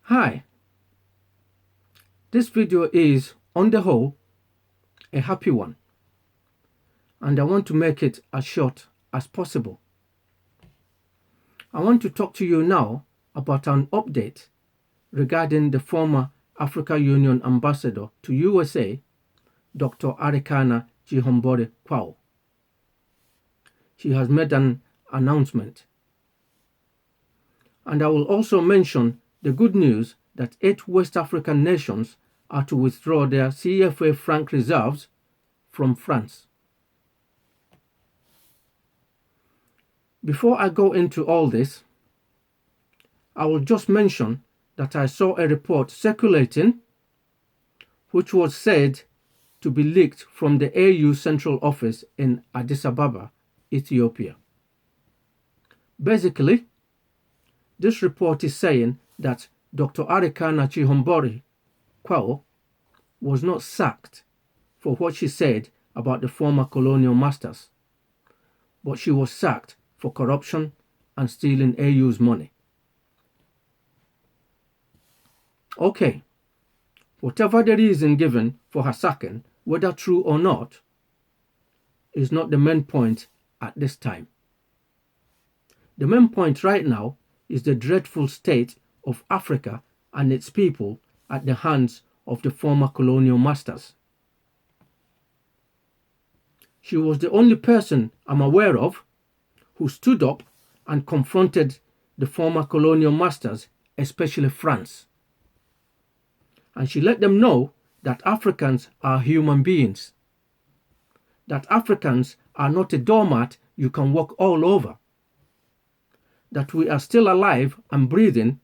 Hi, this video is, on the whole, a happy one, and I want to make it as short as possible. I want to talk to you now about an update regarding the former Africa Union Ambassador to USA, Dr. Arikana Chihombori Kwao. She has made an announcement. And I will also mention the good news that 8 West African nations are to withdraw their CFA franc reserves from France. Before I go into all this, I will just mention that I saw a report circulating which was said to be leaked from the AU Central Office in Addis Ababa, Ethiopia. Basically, this report is saying that Dr. Arikana Chihombori Kwao was not sacked for what she said about the former colonial masters, but she was sacked for corruption and stealing AU's money. Okay, whatever the reason given for her sacking, whether true or not, is not the main point at this time. The main point right now is the dreadful state of Africa and its people at the hands of the former colonial masters. She was the only person I'm aware of who stood up and confronted the former colonial masters, especially France. And she let them know that Africans are human beings, that Africans are not a doormat you can walk all over, that we are still alive and breathing,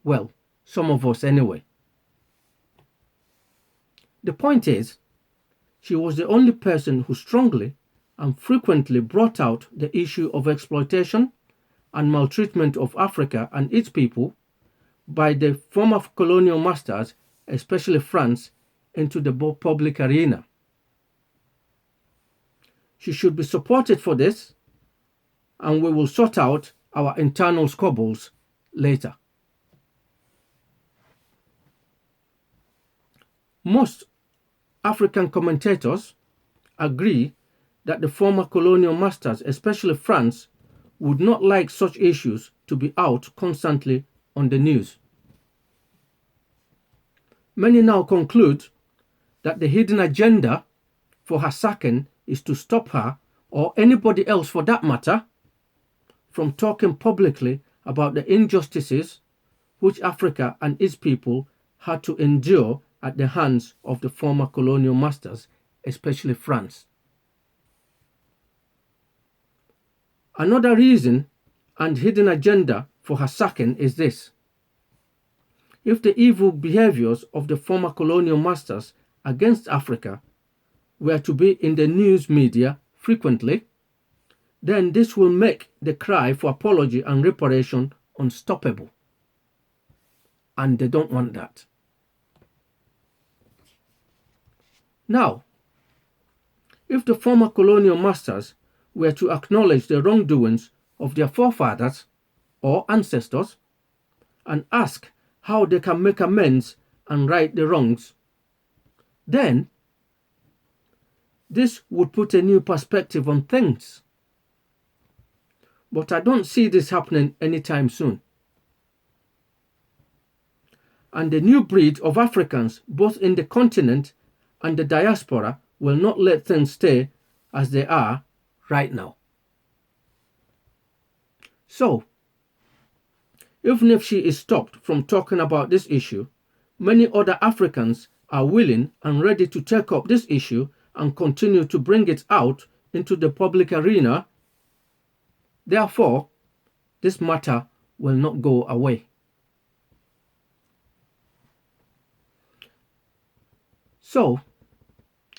well, some of us anyway. The point is, she was the only person who strongly and frequently brought out the issue of exploitation and maltreatment of Africa and its people by the former colonial masters, especially France, into the public arena. She should be supported for this, and we will sort out our internal squabbles later. Most African commentators agree that the former colonial masters, especially France, would not like such issues to be out constantly on the news. Many now conclude that the hidden agenda for her sacking is to stop her, or anybody else for that matter, from talking publicly about the injustices which Africa and its people had to endure at the hands of the former colonial masters, especially France. Another reason and hidden agenda for her sacking is this. If the evil behaviors of the former colonial masters against Africa were to be in the news media frequently, then this will make the cry for apology and reparation unstoppable. And they don't want that. Now, if the former colonial masters were to acknowledge the wrongdoings of their forefathers or ancestors and ask how they can make amends and right the wrongs, then this would put a new perspective on things. But I don't see this happening anytime soon. And the new breed of Africans, both in the continent and the diaspora, will not let things stay as they are right now. So, even if she is stopped from talking about this issue, many other Africans are willing and ready to take up this issue and continue to bring it out into the public arena. Therefore, this matter will not go away. So,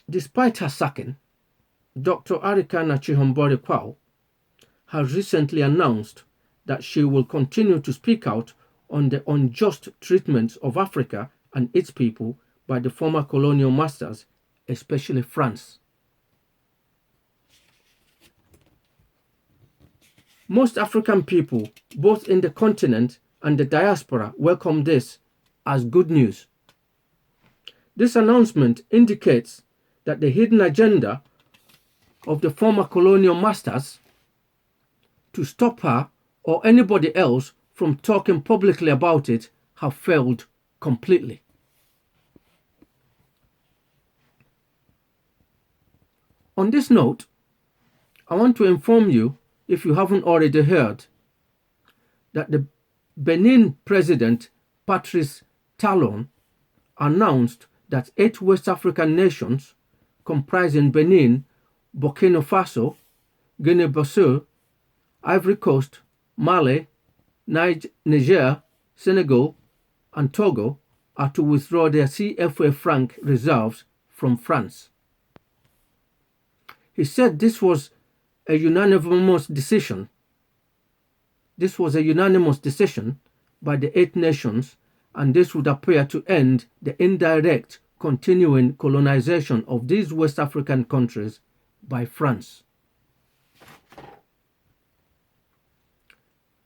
despite her sacking, Dr. Arikana Chihombori Kwao has recently announced that she will continue to speak out on the unjust treatment of Africa and its people by the former colonial masters, especially France. Most African people, both in the continent and the diaspora welcome this as good news. This announcement indicates that the hidden agenda of the former colonial masters to stop her or anybody else from talking publicly about it have failed completely. On this note, I want to inform you, if you haven't already heard, that the Benin President Patrice Talon announced that 8 West African nations comprising Benin, Burkina Faso, Guinea-Bissau, Ivory Coast, Mali, Niger, Senegal, and Togo are to withdraw their CFA franc reserves from France. He said this was a unanimous decision. This was a unanimous decision by the 8 nations, and this would appear to end the indirect continuing colonization of these West African countries by France.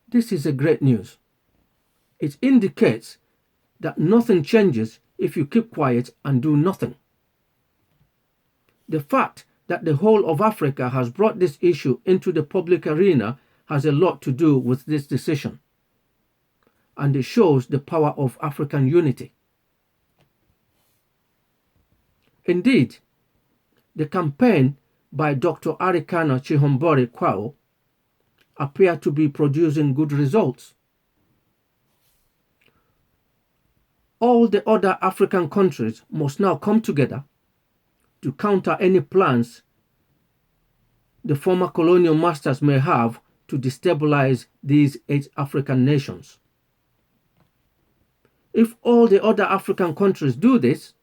This is a great news. It indicates that nothing changes if you keep quiet and do nothing. The fact that the whole of Africa has brought this issue into the public arena has a lot to do with this decision, and it shows the power of African unity. Indeed, the campaign by Dr. Arikana Chihombori Kwao appear to be producing good results. All the other African countries must now come together to counter any plans the former colonial masters may have to destabilize these 8 African nations. If all the other African countries do this,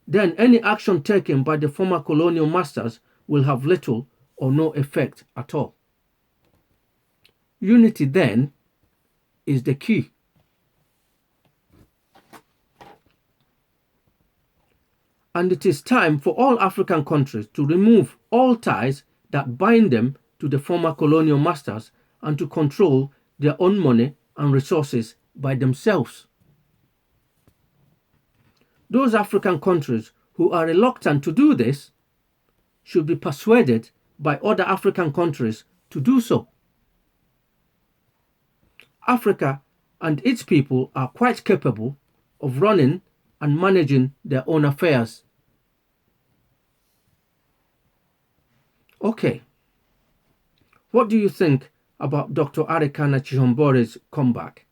then any action taken by the former colonial masters will have little or no effect at all. Unity then is the key. And it is time for all African countries to remove all ties that bind them to the former colonial masters and to control their own money and resources by themselves. Those African countries who are reluctant to do this should be persuaded by other African countries to do so. Africa and its people are quite capable of running and managing their own affairs. Okay, what do you think about Dr. Arikana Chihombori's comeback?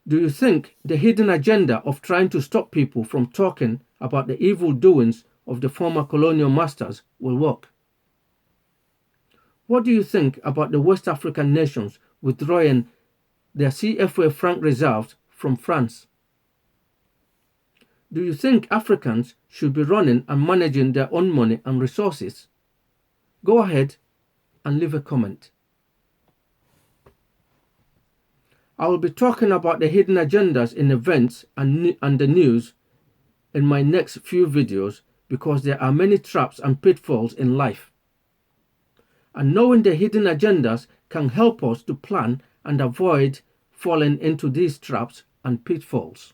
Do you think the hidden agenda of trying to stop people from talking about the evil doings of the former colonial masters will work? What do you think about the West African nations withdrawing their CFA franc reserves from France? Do you think Africans should be running and managing their own money and resources? Go ahead and leave a comment. I will be talking about the hidden agendas in events and the news in my next few videos, because there are many traps and pitfalls in life. And knowing the hidden agendas can help us to plan and avoid falling into these traps and pitfalls.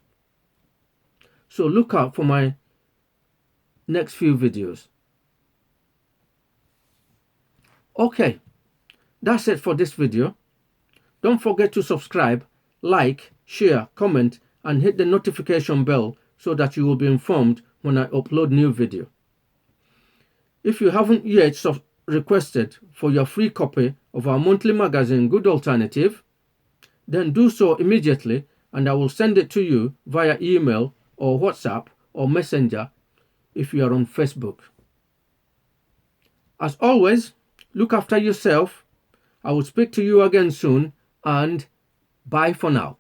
So look out for my next few videos. Okay, that's it for this video. Don't forget to subscribe, like, share, comment, and hit the notification bell so that you will be informed when I upload new video. If you haven't yet requested for your free copy of our monthly magazine, Good Alternative, then do so immediately, and I will send it to you via email or WhatsApp or Messenger if you are on Facebook. As always, look after yourself. I will speak to you again soon, and bye for now.